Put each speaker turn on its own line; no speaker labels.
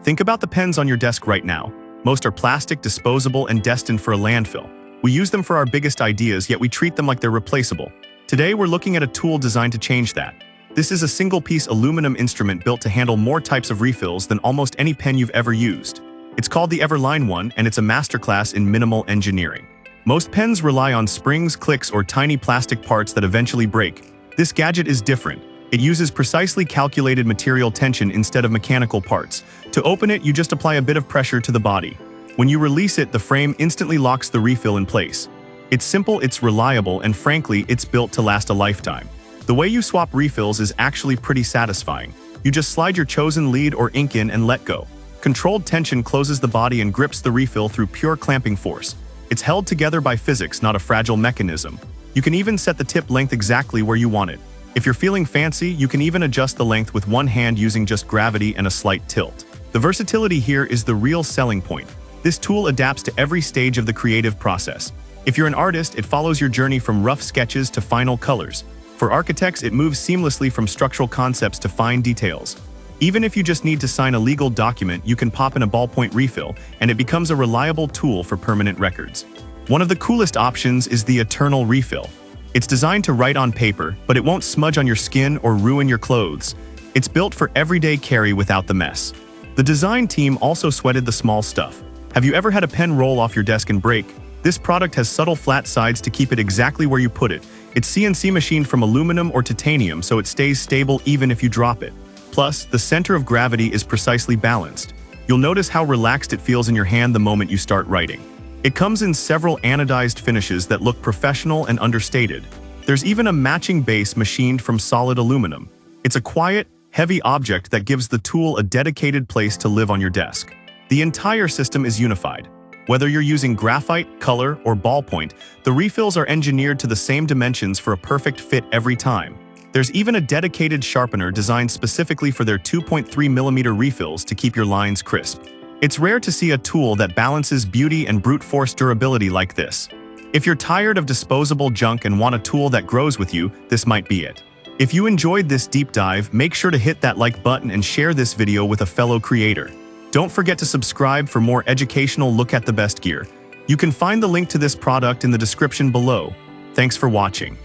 Think about the pens on your desk right now. Most are plastic, disposable, and destined for a landfill. We use them for our biggest ideas, yet we treat them like they're replaceable. Today, we're looking at a tool designed to change that. This is a single-piece aluminum instrument built to handle more types of refills than almost any pen you've ever used. It's called the EVERLINE One, and it's a masterclass in minimal engineering. Most pens rely on springs, clicks, or tiny plastic parts that eventually break. This gadget is different. It uses precisely calculated material tension instead of mechanical parts. To open it, you just apply a bit of pressure to the body. When you release it, the frame instantly locks the refill in place. It's simple, it's reliable, and frankly, it's built to last a lifetime. The way you swap refills is actually pretty satisfying. You just slide your chosen lead or ink in and let go. Controlled tension closes the body and grips the refill through pure clamping force. It's held together by physics, not a fragile mechanism. You can even set the tip length exactly where you want it. If you're feeling fancy, you can even adjust the length with one hand using just gravity and a slight tilt. The versatility here is the real selling point. This tool adapts to every stage of the creative process. If you're an artist, it follows your journey from rough sketches to final colors. For architects, it moves seamlessly from structural concepts to fine details. Even if you just need to sign a legal document, you can pop in a ballpoint refill, and it becomes a reliable tool for permanent records. One of the coolest options is the eternal refill. It's designed to write on paper, but it won't smudge on your skin or ruin your clothes. It's built for everyday carry without the mess. The design team also sweated the small stuff. Have you ever had a pen roll off your desk and break? This product has subtle flat sides to keep it exactly where you put it. It's CNC machined from aluminum or titanium, so it stays stable even if you drop it. Plus, the center of gravity is precisely balanced. You'll notice how relaxed it feels in your hand the moment you start writing. It comes in several anodized finishes that look professional and understated. There's even a matching base machined from solid aluminum. It's a quiet, heavy object that gives the tool a dedicated place to live on your desk. The entire system is unified. Whether you're using graphite, color, or ballpoint, the refills are engineered to the same dimensions for a perfect fit every time. There's even a dedicated sharpener designed specifically for their 2.3mm refills to keep your lines crisp. It's rare to see a tool that balances beauty and brute force durability like this. If you're tired of disposable junk and want a tool that grows with you, this might be it. If you enjoyed this deep dive, make sure to hit that like button and share this video with a fellow creator. Don't forget to subscribe for more educational look at the best gear. You can find the link to this product in the description below. Thanks for watching.